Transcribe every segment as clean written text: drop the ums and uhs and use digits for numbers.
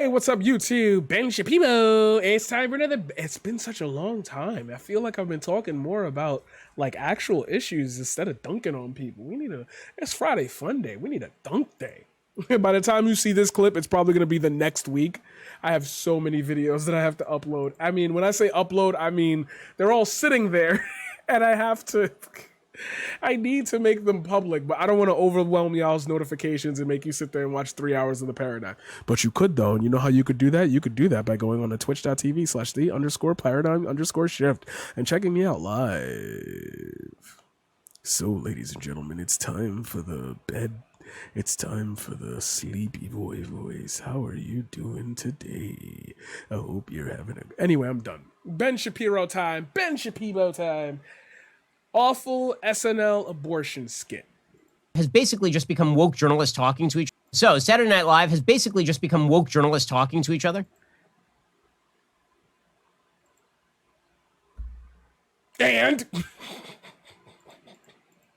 Hey, what's up, YouTube? Ben Shapiro. It's time for another. It's been such a long time. I feel like I've been talking more about like actual issues instead of dunking on people. It's Friday Fun Day. We need a dunk day. By the time you see this clip, it's probably going to be the next week. I have so many videos that I have to upload. I mean, when I say upload, I mean they're all sitting there and I have to. I need to make them public, but I don't want to overwhelm y'all's notifications and make you sit there and watch 3 hours of the paradigm. But you could, though. And you know how you could do that? You could do that by going on to twitch.tv/the_paradigm_shift and checking me out live. So, ladies and gentlemen, it's time for the bed. It's time for the sleepy voice. How are you doing today? I hope you're having a... Anyway, I'm done. Ben Shapiro time. Ben Shapiro time. Awful SNL abortion skit has basically just become woke journalists talking to each other. So Saturday Night Live has basically just become woke journalists talking to each other. And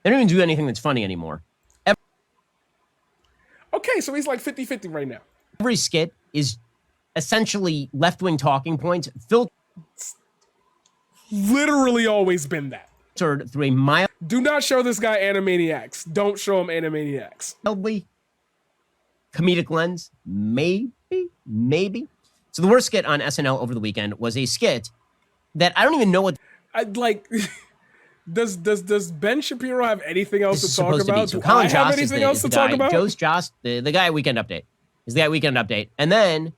they don't even do anything that's funny anymore. Okay, so he's like 50-50 right now. Every skit is essentially left-wing talking points filtered. Literally always been that. Through a mild... Do not show this guy Animaniacs. Don't show him Animaniacs. Mildly comedic lens. Maybe. So the worst skit on SNL over the weekend was a skit that I don't even know what... I'd like... Does Ben Shapiro have anything else to talk about? So Colin Jost is the guy. Jost Jost, the guy at Weekend Update. Is the guy at Weekend Update. And then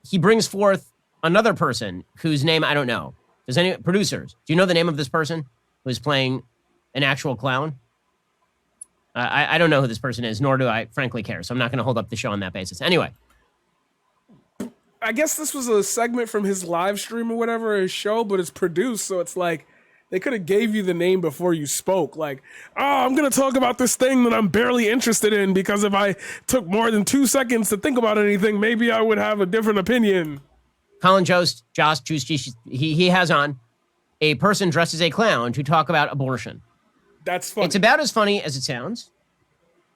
he brings forth another person whose name I don't know. Does any producers? Do you know the name of this person who's playing an actual clown? I don't know who this person is, nor do I frankly care. So I'm not going to hold up the show on that basis. Anyway. I guess this was a segment from his live stream or whatever, his show, but it's produced. So it's like, they could have gave you the name before you spoke. Like, oh, I'm going to talk about this thing that I'm barely interested in because if I took more than 2 seconds to think about anything, maybe I would have a different opinion. Colin Jost, he has on a person dressed as a clown to talk about abortion. That's funny. It's about as funny as it sounds.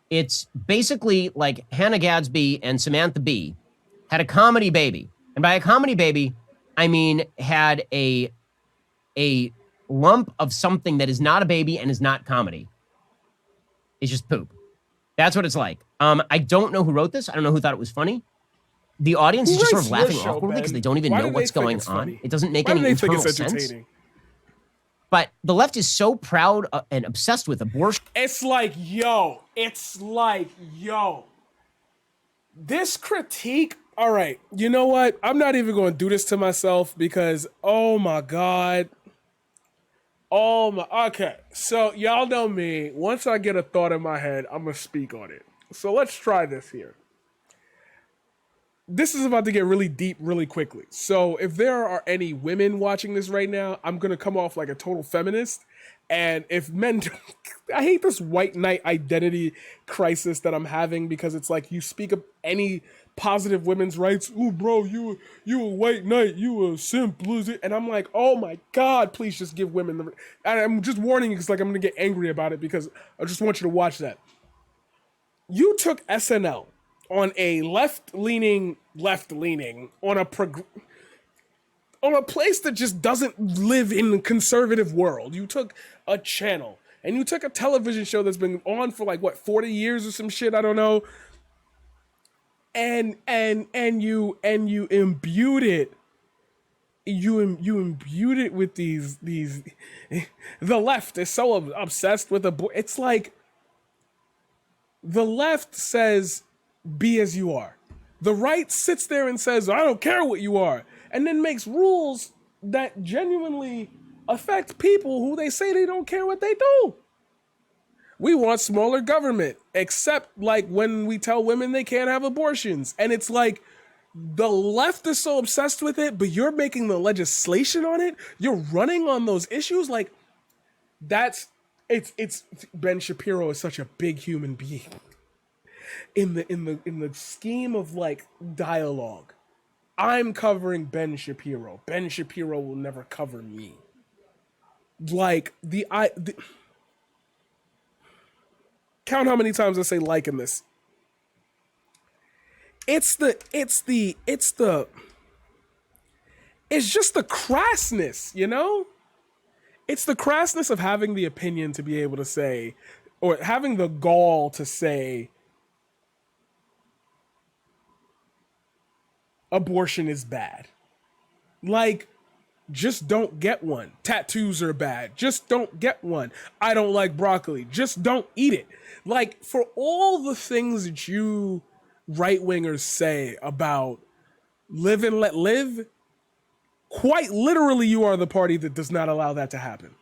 It's basically like Hannah Gadsby and Samantha Bee had a comedy baby. And by a comedy baby, I mean had a lump of something that is not a baby and is not comedy. It's just poop. That's what it's like. I don't know who wrote this. I don't know who thought it was funny. The audience is just sort of laughing awkwardly because they don't even know what's going on. It doesn't make any internal sense. But the left is so proud and obsessed with abortion. It's like, yo. This critique, all right, you know what? I'm not even going to do this to myself because, oh my God. Okay. So y'all know me. Once I get a thought in my head, I'm going to speak on it. So let's try this here. This is about to get really deep really quickly. So if there are any women watching this right now, I'm going to come off like a total feminist. And if men, I hate this white knight identity crisis that I'm having because it's like you speak of any positive women's rights. Ooh, bro, you a white knight, you a simp, loser. And I'm like, oh my God, please just give women the... And I'm just warning you because like I'm going to get angry about it because I just want you to watch that. You took SNL on a left-leaning, on a place that just doesn't live in the conservative world. You took a channel and you took a television show that's been on for like, what, 40 years or some shit, I don't know. And you imbued it. You imbued it with these the left is so obsessed with it's like the left says be as you are. The right sits there and says, I don't care what you are, and then makes rules that genuinely affect people who they say they don't care what they do. We want smaller government, except like when we tell women they can't have abortions. And it's like the left is so obsessed with it, but you're making the legislation on it. You're running on those issues. Like it's Ben Shapiro is such a big human being. In the scheme of like dialogue, I'm covering Ben Shapiro. Ben Shapiro will never cover me. Like count how many times I say like in this. it's just the crassness, you know? It's the crassness of having the opinion to be able to say, or having the gall to say, abortion is bad. Like, just don't get one. Tattoos are bad. Just don't get one. I don't like broccoli. Just don't eat it. Like, for all the things that you right-wingers say about live and let live, quite literally you are the party that does not allow that to happen.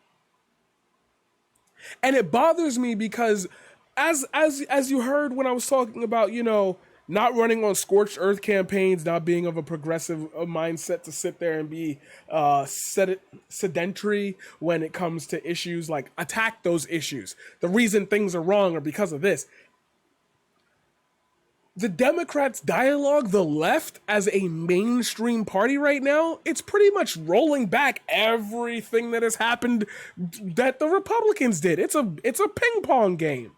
And it bothers me because as you heard when I was talking about, you know, not running on scorched earth campaigns, not being of a progressive mindset to sit there and be sedentary when it comes to issues, like attack those issues. The reason things are wrong are because of this. The Democrats' dialogue, the left as a mainstream party right now, it's pretty much rolling back everything that has happened that the Republicans did. It's a ping pong game.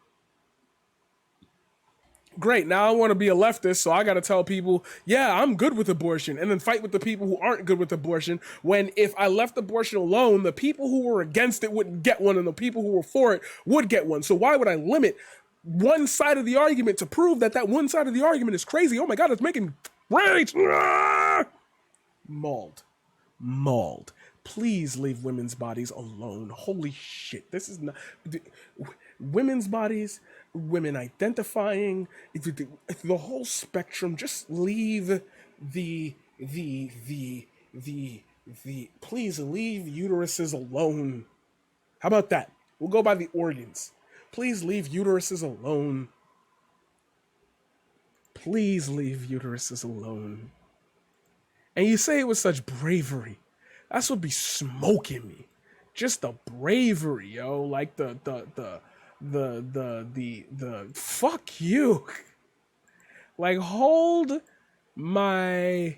Great, now I want to be a leftist, so I got to tell people, yeah, I'm good with abortion, and then fight with the people who aren't good with abortion, when if I left abortion alone, the people who were against it wouldn't get one, and the people who were for it would get one. So why would I limit one side of the argument to prove that that one side of the argument is crazy? Oh my God, it's making rage. Mauled. Please leave women's bodies alone. Holy shit. This is not... Women's bodies, women identifying, the whole spectrum. Just leave please leave uteruses alone. How about that? We'll go by the organs. Please leave uteruses alone. Please leave uteruses alone. And you say it with such bravery. That's what be smoking me. Just the bravery, yo. Like the fuck you. Like hold my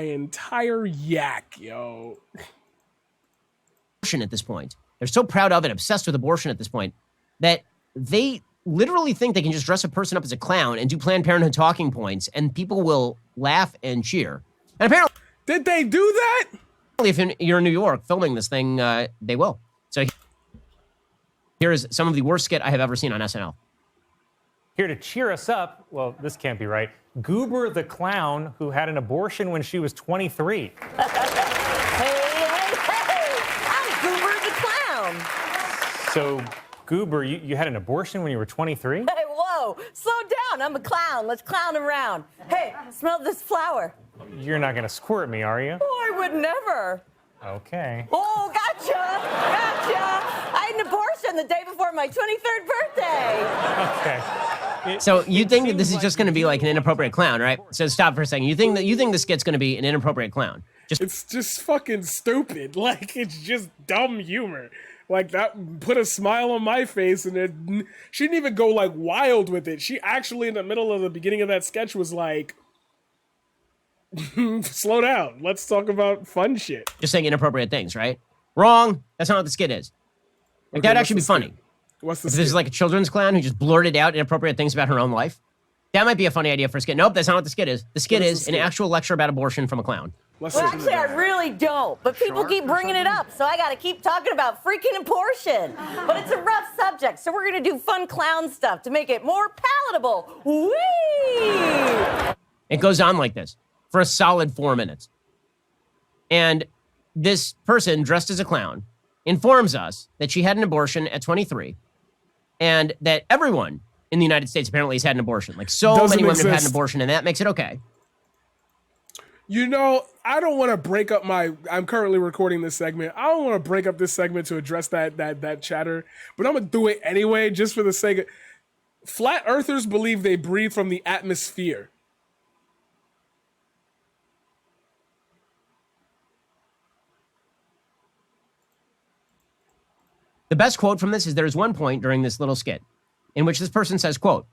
entire yak, yo. At this point, they're so proud of it, obsessed with abortion at this point, that they literally think they can just dress a person up as a clown and do Planned Parenthood talking points, and people will laugh and cheer. And apparently, did they do that? If you're in New York filming this thing, they will. So here is some of the worst skit I have ever seen on SNL. Here to cheer us up, well, this can't be right, Goober the clown who had an abortion when she was 23. So, Goober, you had an abortion when you were 23? Hey, whoa, slow down. I'm a clown. Let's clown around. Hey, smell this flower. You're not going to squirt me, are you? Oh, I would never. Okay. Oh, gotcha. I had an abortion the day before my 23rd birthday. Okay. So you think that this is just going to be like an inappropriate clown, right? So stop for a second. You think the skit's going to be an inappropriate clown? It's just fucking stupid. Like, it's just dumb humor. Like, that put a smile on my face, and she didn't even go, like, wild with it. She actually, in the middle of the beginning of that sketch, was like, slow down. Let's talk about fun shit. Just saying inappropriate things, right? Wrong. That's not what the skit is. Like, that'd actually be funny. What's the If skit? this is like a children's clown who just blurted out inappropriate things about her own life, that might be a funny idea for a skit. Nope, that's not what the skit is. The skit is an actual lecture about abortion from a clown. Well, actually, I really don't. But people keep bringing it up, so I got to keep talking about freaking abortion. But it's a rough subject, so we're going to do fun clown stuff to make it more palatable. Whee! It goes on like this for a solid 4 minutes. And this person dressed as a clown informs us that she had an abortion at 23 and that everyone in the United States apparently has had an abortion. Like, so many women have had an abortion, and that makes it okay. You know, I don't want to break up I'm currently recording this segment. I don't want to break up this segment to address that chatter, but I'm going to do it anyway, just for the sake of... Flat earthers believe they breathe from the atmosphere. The best quote from this is there's one point during this little skit in which this person says, quote,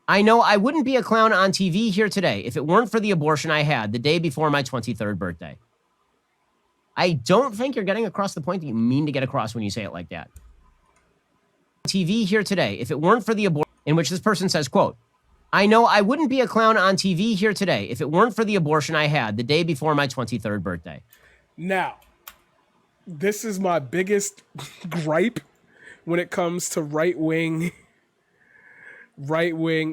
"I know I wouldn't be a clown on TV here today if it weren't for the abortion I had the day before my 23rd birthday." I don't think you're getting across the point that you mean to get across when you say it like that. TV here today if it weren't for the abortion, in which this person says, quote, I know I wouldn't be a clown on TV here today if it weren't for the abortion I had the day before my 23rd birthday. Now, this is my biggest gripe when it comes to right wing.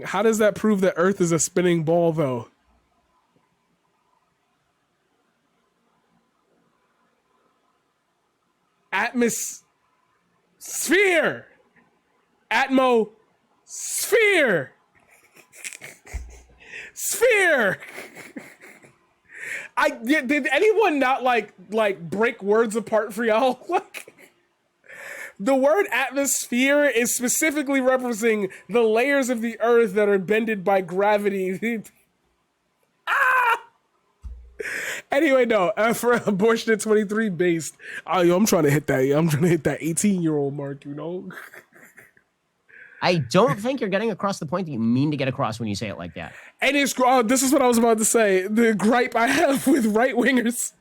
How does that prove that Earth is a spinning ball, though? Atmosphere. Sphere. Did anyone not like break words apart for y'all? Like, the word atmosphere is specifically referencing the layers of the earth that are bended by gravity. Anyway, no. For abortion at 23 based, I'm trying to hit that. I'm trying to hit that 18-year-old mark. You know. I don't think you're getting across the point that you mean to get across when you say it like that. And this is what I was about to say. The gripe I have with right-wingers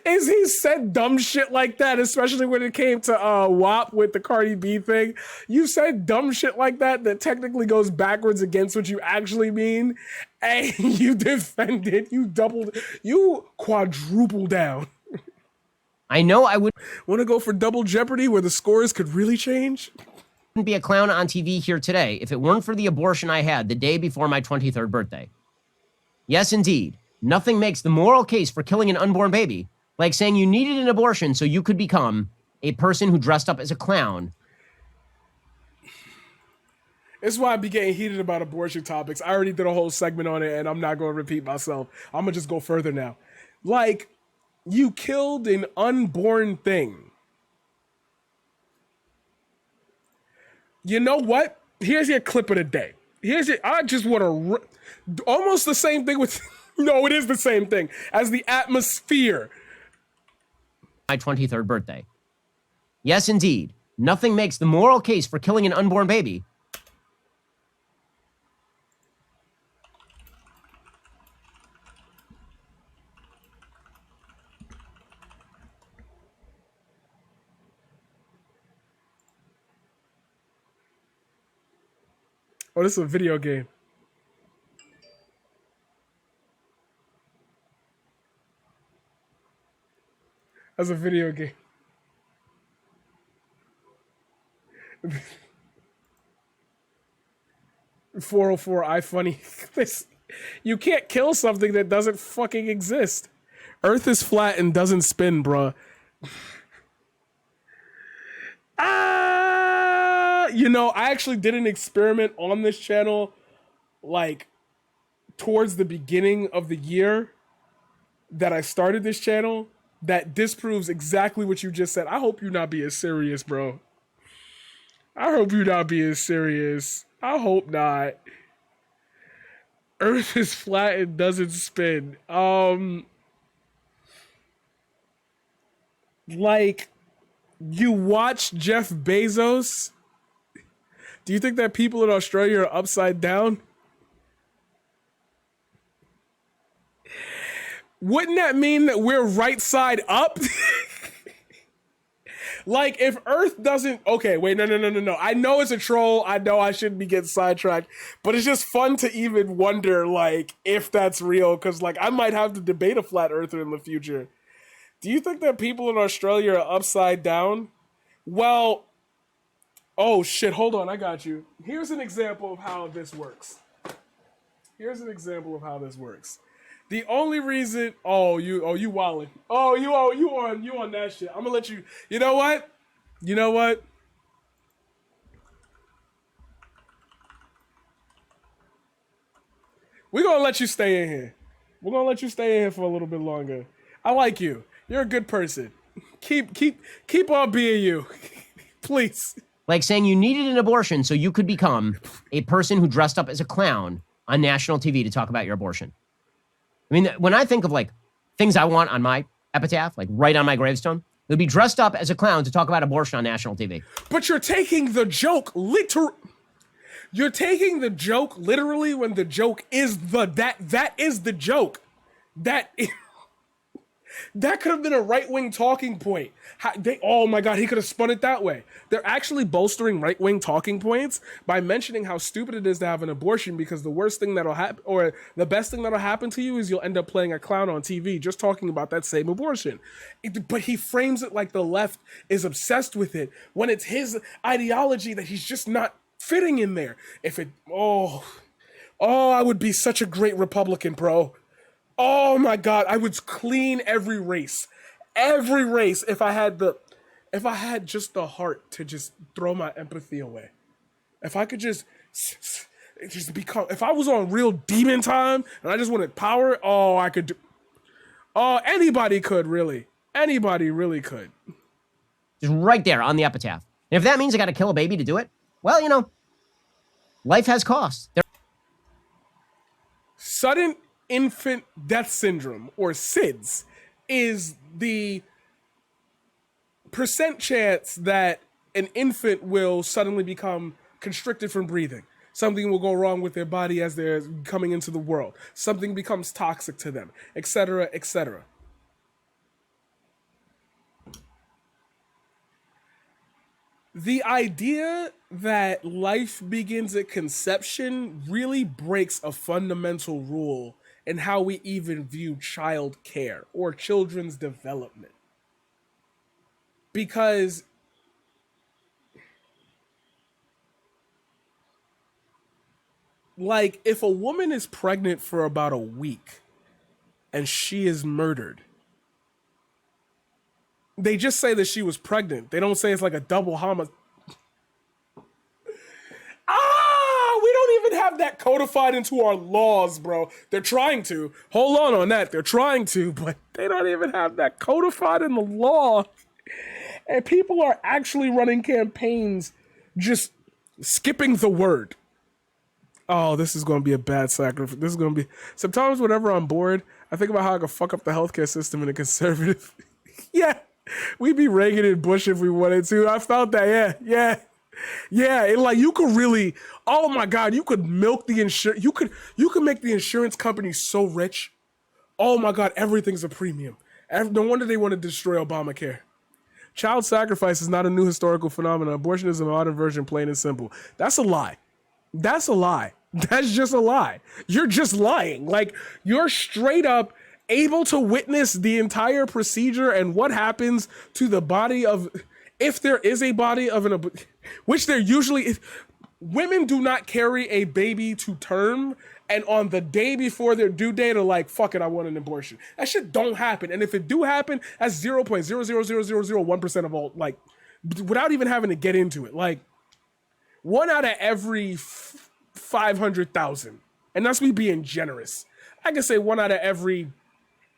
is he said dumb shit like that, especially when it came to WAP with the Cardi B thing. You said dumb shit like that technically goes backwards against what you actually mean, and you defended, you quadruple down. I know I would Want to go for double jeopardy where the scores could really change? be a clown on TV here today if it weren't for the abortion I had the day before my 23rd birthday. Yes, indeed. Nothing makes the moral case for killing an unborn baby like saying you needed an abortion so you could become a person who dressed up as a clown. This is why I be getting heated about abortion topics. I already did a whole segment on it, and I'm not going to repeat myself. I'm going to just go further now. Like, you killed an unborn thing. You know what? Here's your clip of the day. I just want to... almost the same thing with... No, it is the same thing as the atmosphere. My 23rd birthday. Yes, indeed. Nothing makes the moral case for killing an unborn baby. Oh, this is a video game. That's a video game. $404 iFunny. This, you can't kill something that doesn't fucking exist. Earth is flat and doesn't spin, bruh. I actually did an experiment on this channel, like, towards the beginning of the year that I started this channel, that disproves exactly what you just said. I hope you not be as serious, bro. I hope you not be as serious. I hope not. Earth is flat and doesn't spin. Like, you watch Jeff Bezos? Do you think that people in Australia are upside down? Wouldn't that mean that we're right side up? Like, if Earth doesn't... Okay, wait, no. I know it's a troll. I know I shouldn't be getting sidetracked. But it's just fun to even wonder, like, if that's real. Because, like, I might have to debate a flat earther in the future. Do you think that people in Australia are upside down? Well... Oh, shit, hold on, I got you. Here's an example of how this works. The only reason... you wildin'. You on that shit. I'm gonna let you... You know what? We're gonna let you stay in here. We're gonna let you stay in here for a little bit longer. I like you. You're a good person. Keep on being you. Please. Like saying you needed an abortion so you could become a person who dressed up as a clown on national TV to talk about your abortion. I mean, when I think of like things I want on my epitaph, like right on my gravestone, it would be dressed up as a clown to talk about abortion on national TV. But you're taking the joke You're taking the joke literally when the joke is that is the joke. That could have been a right-wing talking point. Oh my God, he could have spun it that way. They're actually bolstering right-wing talking points by mentioning how stupid it is to have an abortion, because the worst thing that'll happen, or the best thing that'll happen to you, is you'll end up playing a clown on TV just talking about that same abortion. But he frames it like the left is obsessed with it, when it's his ideology that he's just not fitting in there. I would be such a great Republican, bro. Oh my God, I would clean every race if I had just the heart to just throw my empathy away. If I could just become, if I was on real demon time and I just wanted power, I could do. Oh, anybody could, really. Anybody really could. Just right there on the epitaph. And if that means I got to kill a baby to do it, well, life has costs. Sudden infant death syndrome, or SIDS, is the percent chance that an infant will suddenly become constricted from breathing. Something will go wrong with their body as they're coming into the world. Something becomes toxic to them, etc., etc. The idea that life begins at conception really breaks a fundamental rule in how we even view child care or children's development. Because if a woman is pregnant for about a week and she is murdered, they just say that she was pregnant. They don't say it's like a double homicide. We don't even have that codified into our laws, bro. They're trying to. Hold on that. They're trying to, but they don't even have that codified in the law. And people are actually running campaigns just skipping the word. Oh, this is going to be a bad sacrifice. This is going to be... Sometimes whenever I'm bored, I think about how I could fuck up the healthcare system in a conservative... Yeah. We'd be Reagan and Bush if we wanted to. I felt that. Yeah. You could really, oh my God, you could milk the insurance. You could make the insurance company so rich. Oh my God, everything's a premium. No wonder they want to destroy Obamacare. Child sacrifice is not a new historical phenomenon. Abortion is a modern version, plain and simple. That's a lie. That's just a lie. You're just lying. You're straight up able to witness the entire procedure and what happens to the body of, if there is a body of which there usually is. Women do not carry a baby to term and on the day before their due date are like, fuck it, I want an abortion. That shit don't happen. And if it do happen, that's 0.00001% of all, without even having to get into it. 1 out of every 500,000. And that's me being generous. I can say 1 out of every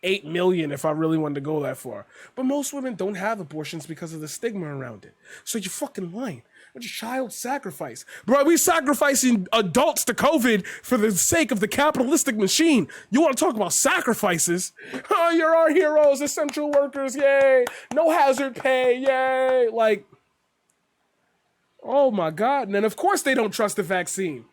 8 million if I really wanted to go that far. But most women don't have abortions because of the stigma around it. So you're fucking lying. It's child sacrifice. Bro, we sacrificing adults to COVID for the sake of the capitalistic machine. You want to talk about sacrifices? Oh, you're our heroes, essential workers, yay. No hazard pay, yay. Oh my God. And then of course they don't trust the vaccine.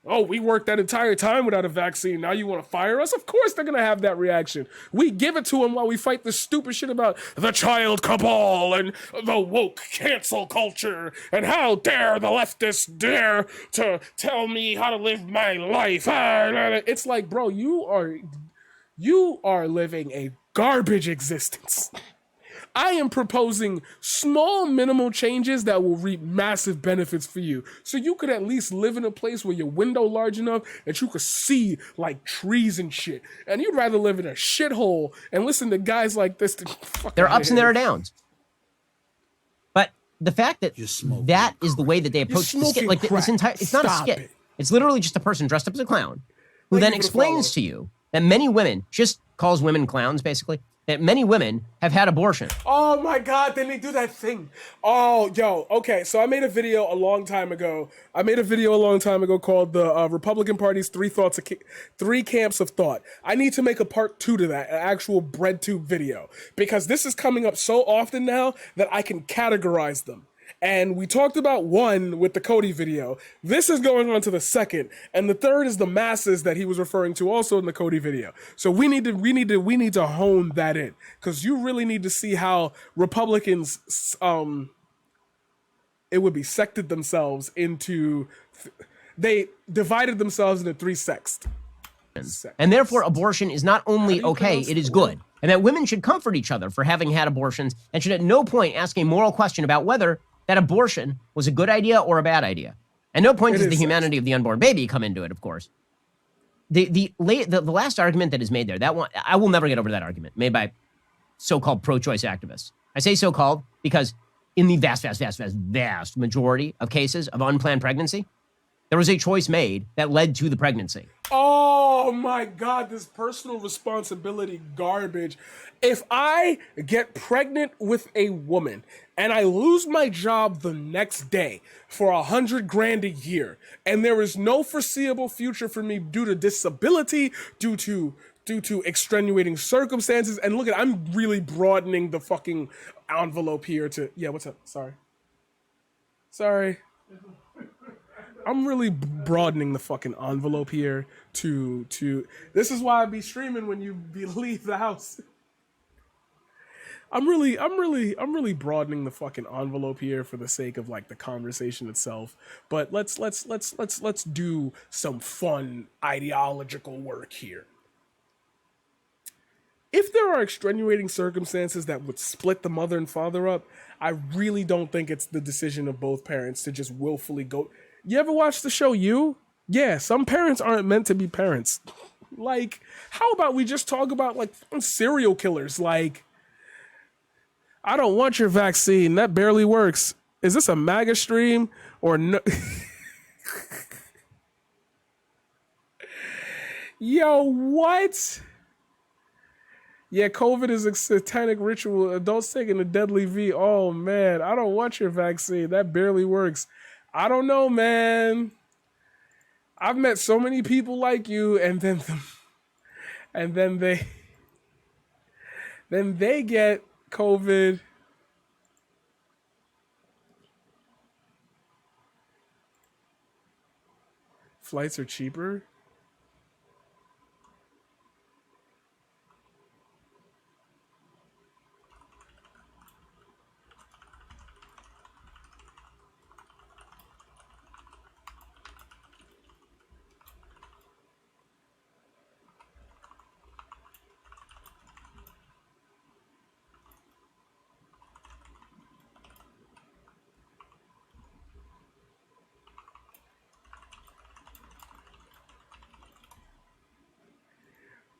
Oh, we worked that entire time without a vaccine. Now you want to fire us? Of course they're going to have that reaction. We give it to them while we fight this stupid shit about the child cabal and the woke cancel culture. And how dare the leftists dare to tell me how to live my life. It's like, bro, you are living a garbage existence. I am proposing small minimal changes that will reap massive benefits for you. So you could at least live in a place where your window large enough that you could see trees and shit. And you'd rather live in a shithole and listen to guys like this. There are ups and there are downs. But the fact that that is the way that they approach the skit, it's not a skit. It's literally just a person dressed up as a clown who then explains to you that many women, just calls women clowns basically, that many women have had abortion. Oh my God, then they do that thing. Oh, yo, okay, so I made a video a long time ago. Called the Republican Party's Three Camps of Thought. I need to make a part 2 to that, an actual bread tube video, because this is coming up so often now that I can categorize them. And we talked about one with the Cody video. This is going on to the second, and the third is the masses that he was referring to also in the Cody video. So we need to hone that in, because you really need to see how Republicans it would be sected themselves into. They divided themselves into three sects. And therefore, abortion is not only okay, it is good. And that women should comfort each other for having had abortions and should at no point ask a moral question about whether that abortion was a good idea or a bad idea. At no point does the humanity of the unborn baby come into it, of course. The last argument that is made there, that one, I will never get over that argument made by so-called pro-choice activists. I say so-called because in the vast majority of cases of unplanned pregnancy, there was a choice made that led to the pregnancy. Oh my God, this personal responsibility garbage. If I get pregnant with a woman and I lose my job the next day for $100,000 a year, and there is no foreseeable future for me due to disability, due to extenuating circumstances, and look at, I'm really broadening the fucking envelope here to, yeah, what's up? Sorry. I'm really broadening the fucking envelope here to this is why I be streaming when you leave the house. I'm really broadening the fucking envelope here for the sake of like the conversation itself. But let's do some fun ideological work here. If there are extenuating circumstances that would split the mother and father up, I really don't think it's the decision of both parents to just willfully go. You ever watch the show You? Yeah, some parents aren't meant to be parents. Like, how about we just talk about like serial killers? Like, I don't want your vaccine. That barely works. Is this a MAGA stream or no? Yo, what? Yeah, COVID is a satanic ritual. Adults taking a deadly V. Oh man, I don't want your vaccine. That barely works. I don't know, man. I've met so many people like you, and then they get COVID. Flights are cheaper.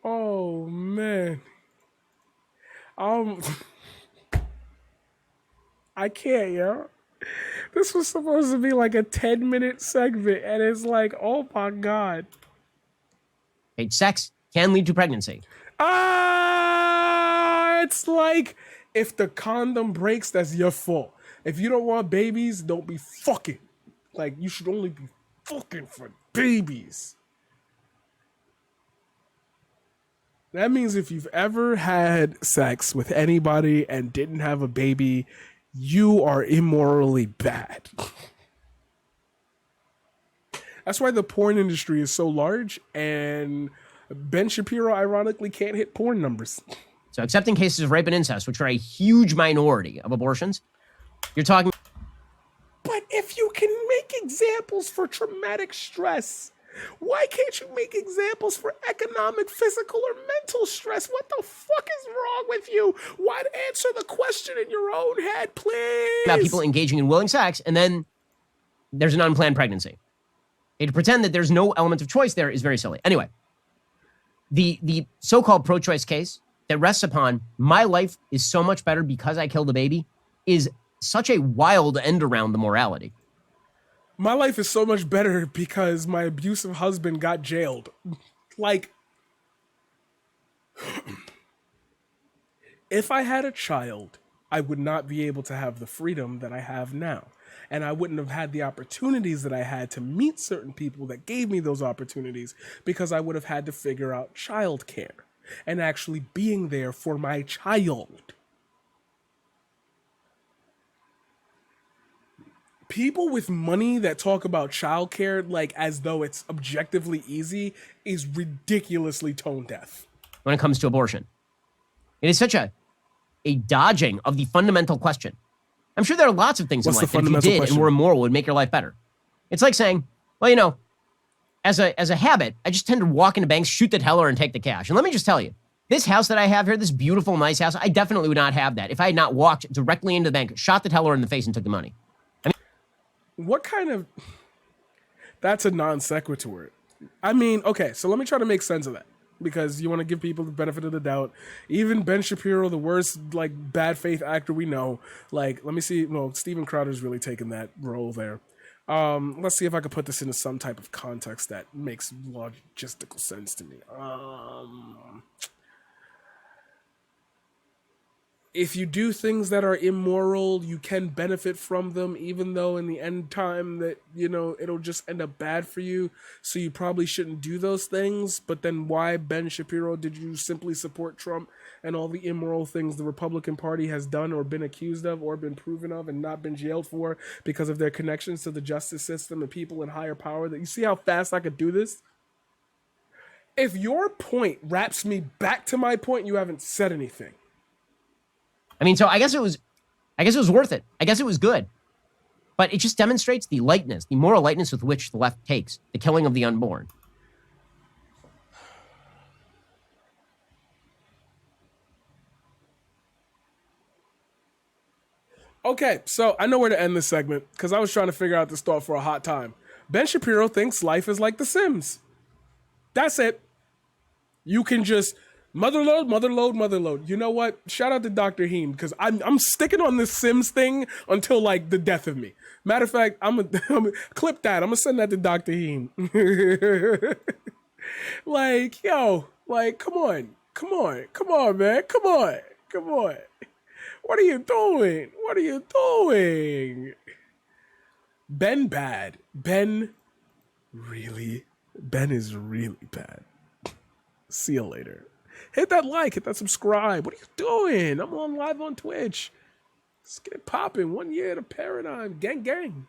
Oh man. I can't, yo. This was supposed to be like a 10-minute segment, and it's like, oh my God. Okay, sex can lead to pregnancy. It's like, if the condom breaks, that's your fault. If you don't want babies, don't be fucking. Like, you should only be fucking for babies. That means if you've ever had sex with anybody and didn't have a baby, you are immorally bad. That's why the porn industry is so large, and Ben Shapiro ironically can't hit porn numbers. So accepting cases of rape and incest, which are a huge minority of abortions, you're talking... But if you can make examples for traumatic stress, why can't you make examples for economic, physical, or mental stress? What the fuck is wrong with you? Why answer the question in your own head, please? About people engaging in willing sex, and then there's an unplanned pregnancy. And to pretend that there's no element of choice there is very silly. Anyway, the so-called pro-choice case that rests upon my life is so much better because I killed a baby is such a wild end around the morality. My life is so much better because my abusive husband got jailed. Like, if I had a child, I would not be able to have the freedom that I have now. And I wouldn't have had the opportunities that I had to meet certain people that gave me those opportunities because I would have had to figure out childcare and actually being there for my child. people with money that talk about childcare like as though it's objectively easy is ridiculously tone deaf. When it comes to abortion, it is such a dodging of the fundamental question. I'm sure there are lots of things What's in the life that if you fundamental did question? and were immoral would make your life better. It's like saying, well, you know, as a habit, I just tend to walk into banks, shoot the teller, and take the cash. And let me just tell you, this house that I have here, this beautiful, nice house, I definitely would not have that if I had not walked directly into the bank, shot the teller in the face, and took the money. What kind of... That's a non sequitur. I mean, okay, so let me try to make sense of that. Because you want to give people the benefit of the doubt. Even Ben Shapiro, the worst, like, bad faith actor we know, like, let me see, well, Steven Crowder's really taken that role there. Let's see if I can put this into some type of context that makes logistical sense to me. If you do things that are immoral, you can benefit from them, even though in the end time that, you know, it'll just end up bad for you. So you probably shouldn't do those things. But then why, Ben Shapiro, did you simply support Trump and all the immoral things the Republican Party has done or been accused of or been proven of and not been jailed for because of their connections to the justice system and people in higher power? That you see how fast I could do this? If your point wraps me back to my point, you haven't said anything. I mean, so I guess it was worth it. I guess it was good. But it just demonstrates the lightness, the moral lightness with which the left takes the killing of the unborn. Okay, so I know where to end this segment because I was trying to figure out this thought for a hot time. Ben Shapiro thinks life is like The Sims. That's it. You can just motherload, motherload, motherload. You know what? Shout out to Dr. Heen because I'm sticking on this Sims thing until like the death of me. Matter of fact, I'm gonna clip that. I'm gonna send that to Dr. Heen. Like, yo, like, come on, man, come on. What are you doing? What are you doing? Ben bad. Ben is really bad. See you later. Hit that like, hit that subscribe. What are you doing? I'm on live on Twitch. Let's get it popping. 1 year to Paradigm. Gang, gang.